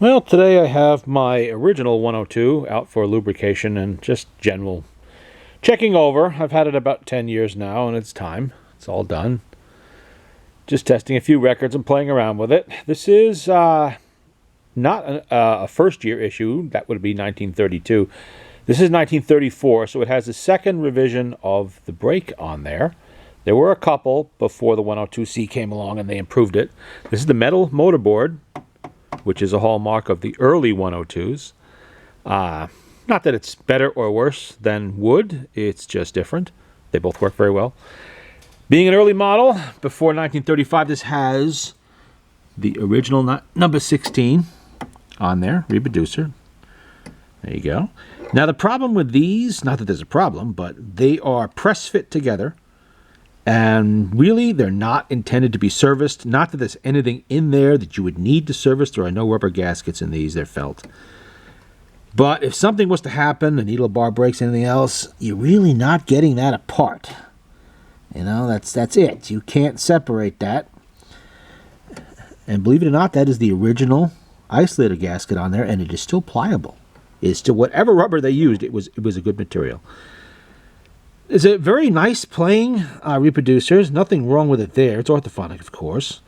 Well, today I have my original 102 out for lubrication and just general checking over. I've had it about 10 years now, and it's time. It's all done. Just testing a few records and playing around with it. This is not a first-year issue. That would be 1932. This is 1934, so it has the second revision of the brake on there. There were a couple before the 102C came along, and they improved it. This is the metal motorboard, which is a hallmark of the early 102s. Not that it's better or worse than wood, it's just different. They both work very well. Being an early model, before 1935, this has the original number 16 on there, reproducer. There you go. Now the problem with these, not that there's a problem, but they are press fit together. And really, they're not intended to be serviced. Not that there's anything in there that you would need to service. There are no rubber gaskets in these. They're felt. But if something was to happen, a needle bar breaks, anything else, you're really not getting that apart. You know, that's it. You can't separate that. And believe it or not, that is the original isolator gasket on there, and it is still pliable. It's still, whatever rubber they used, it was a good material. It's a very nice playing reproducer. Nothing wrong with it there. It's orthophonic, of course.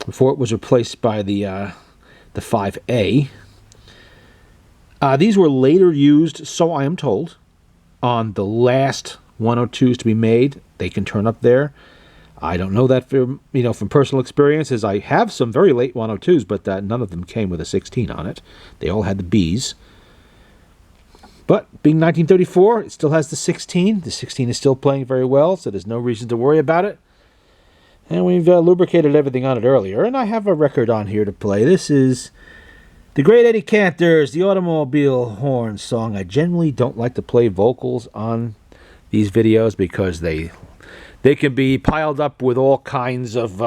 Before it was replaced by the 5A. These were later used, so I am told, on the last 102s to be made. They can turn up there. I don't know that from personal experiences. I have some very late 102s, but none of them came with a 16 on it. They all had the Bs. But being 1934, it still has the 16. The 16 is still playing very well, so there's no reason to worry about it. And we've lubricated everything on it earlier, and I have a record on here to play. This is the Great Eddie Cantor's The Automobile Horn song. I generally don't like to play vocals on these videos because they can be piled up with all kinds of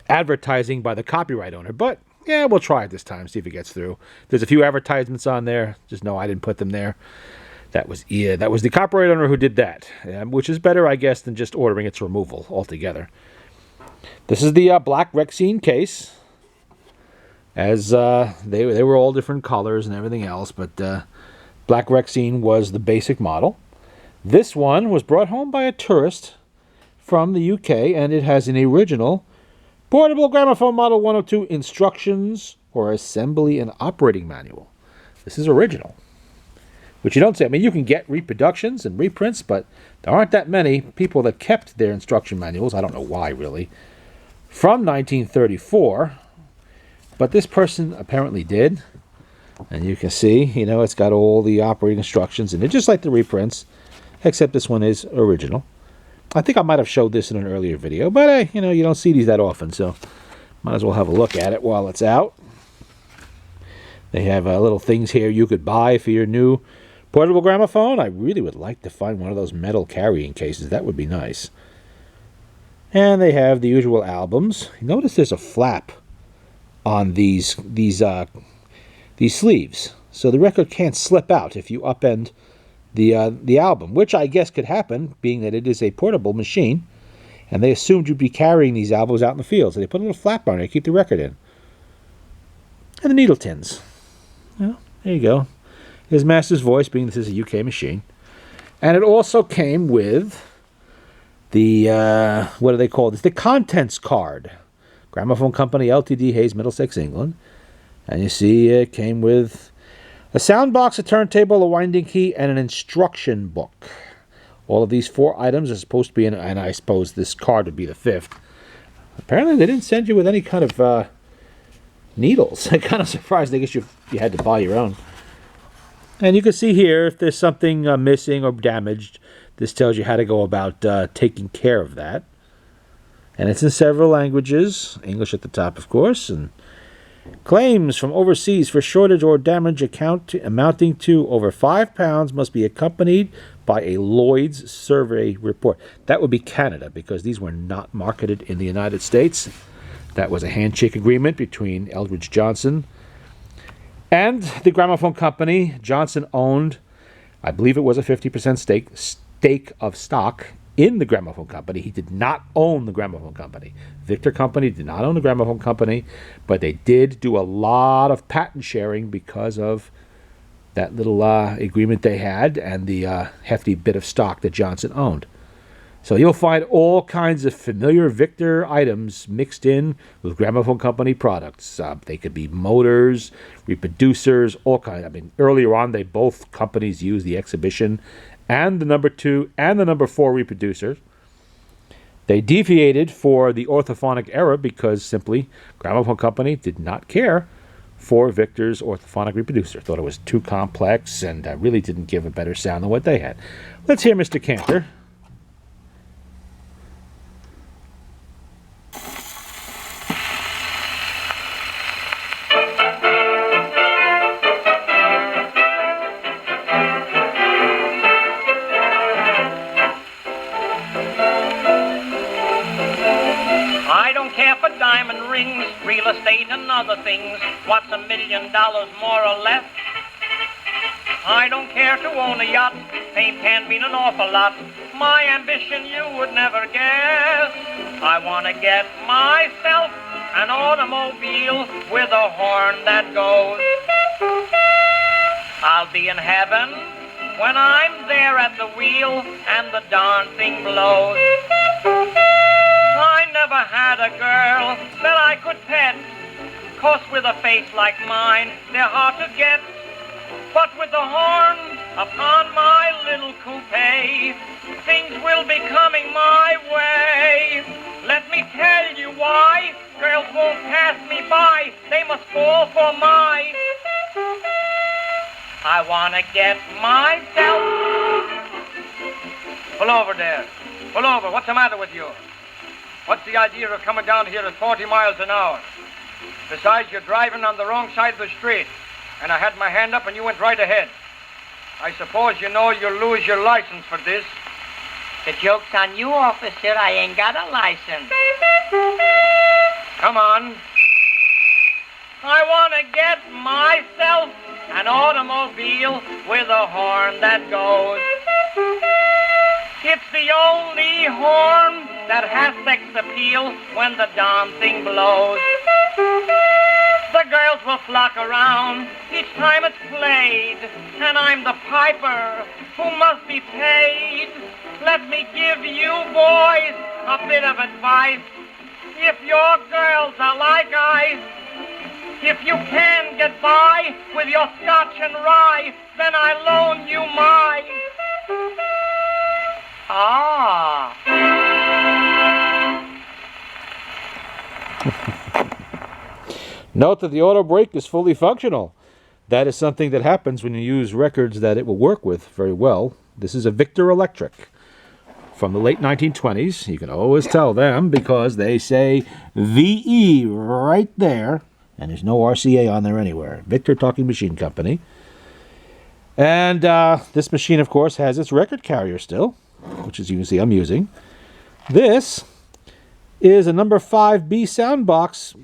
advertising by the copyright owner. But yeah, we'll try it this time, see if it gets through. There's a few advertisements on there. Just know I didn't put them there. That was the copyright owner who did that, which is better, I guess, than just ordering its removal altogether. This is the black rexine case, as they were all different colors and everything else, but black rexine was the basic model. This one was brought home by a tourist from the UK, and it has an original Portable Gramophone Model 102 instructions or assembly and operating manual. This is original, which you don't see. I mean, you can get reproductions and reprints, but there aren't that many people that kept their instruction manuals. I don't know why, really, from 1934, but this person apparently did. And you can see, it's got all the operating instructions in it, just like the reprints, except this one is original. I think I might have showed this in an earlier video, but you don't see these that often, so might as well have a look at it while it's out. They have little things here you could buy for your new portable gramophone. I really would like to find one of those metal carrying cases. That would be nice. And they have the usual albums. Notice there's a flap on these sleeves, so the record can't slip out if you upend the album, which I guess could happen, being that it is a portable machine, and they assumed you'd be carrying these albums out in the field, so they put a little flap on it to keep the record in. And the needle tins. Well, there you go. His master's voice, being this is a UK machine. And it also came with the, what do they call this? The contents card. Gramophone Company, Ltd, Hayes, Middlesex, England. And you see it came with a sound box, a turntable, a winding key, and an instruction book. All of these 4 items are supposed to be in, and I suppose this card would be the 5th. Apparently they didn't send you with any kind of needles. I'm kind of surprised. I guess you had to buy your own. And you can see here if there's something missing or damaged, this tells you how to go about taking care of that. And it's in several languages. English at the top, of course, and claims from overseas for shortage or damage amounting to over £5 must be accompanied by a Lloyd's survey report. That would be Canada, because these were not marketed in the United States. That was a handshake agreement between Eldridge Johnson and the Gramophone Company. Johnson owned, I believe it was a 50% stake of stock in the Gramophone Company. He did not own the Gramophone Company. Victor Company did not own the Gramophone Company, but they did do a lot of patent sharing because of that little agreement they had and the hefty bit of stock that Johnson owned. So you'll find all kinds of familiar Victor items mixed in with Gramophone Company products. They could be motors, reproducers, all kinds. I mean, earlier on, both companies used the Exhibition and the number 2 and the number 4 reproducers. They deviated for the orthophonic era because simply Gramophone Company did not care for Victor's orthophonic reproducer. Thought it was too complex and really didn't give a better sound than what they had. Let's hear Mr. Cantor. Diamond rings, real estate and other things. What's $1 million more or less? I don't care to own a yacht. Fame can mean an awful lot. My ambition you would never guess. I want to get myself an automobile with a horn that goes. I'll be in heaven when I'm there at the wheel and the darn thing blows. I never had a girl that I could pet, 'cause with a face like mine, they're hard to get. But with the horn upon my little coupe, things will be coming my way. Let me tell you why girls won't pass me by. They must fall for my. I want to get myself. Pull over there. Pull over. What's the matter with you? What's the idea of coming down here at 40 miles an hour? Besides, you're driving on the wrong side of the street, and I had my hand up and you went right ahead. I suppose you know you'll lose your license for this. The joke's on you, officer. I ain't got a license. Come on. I want to get myself an automobile with a horn that goes. It's the only horn that has sex appeal when the darn thing blows. The girls will flock around each time it's played, and I'm the piper who must be paid. Let me give you boys a bit of advice. If your girls are like ice, if you can get by with your scotch and rye, then I loan you my. Ah. Note that the auto brake is fully functional. That is something that happens when you use records that it will work with very well. This is a Victor Electric from the late 1920s. You can always tell them because they say VE right there, and there's no RCA on there anywhere. Victor Talking Machine Company. And this machine, of course, has its record carrier still, which as you can see I'm using. This is a number 5B sound box,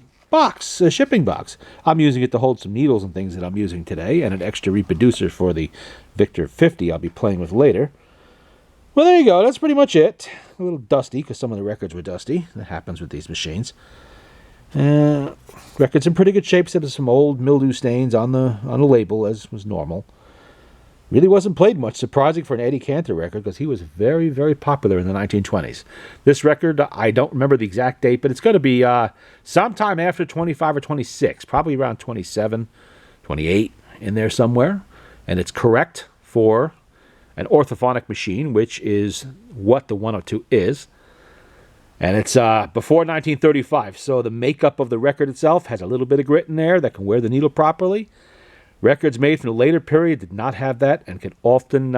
a shipping box. I'm using it to hold some needles and things that I'm using today, and an extra reproducer for the Victor 50 I'll be playing with later. Well, there you go. That's pretty much it. A little dusty because some of the records were dusty. That happens with these machines. Records in pretty good shape, except for some old mildew stains on the label, as was normal. Really wasn't played much, surprising for an Eddie Cantor record, because he was very, very popular in the 1920s. This record, I don't remember the exact date, but it's going to be sometime after 25 or 26, probably around 27, 28, in there somewhere. And it's correct for an orthophonic machine, which is what the 102 is. And it's before 1935, so the makeup of the record itself has a little bit of grit in there that can wear the needle properly. Records made from the later period did not have that and can often,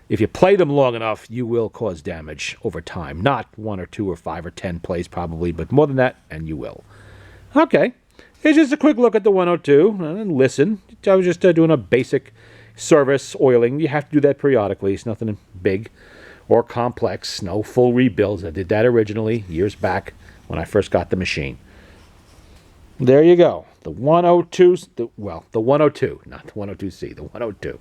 if you play them long enough, you will cause damage over time. Not 1 or 2 or 5 or 10 plays probably, but more than that, and you will. Okay, here's just a quick look at the 102, and listen. I was just doing a basic service oiling. You have to do that periodically. It's nothing big or complex. No full rebuilds. I did that originally years back when I first got the machine. There you go. The 102, the 102, not the 102C, the 102.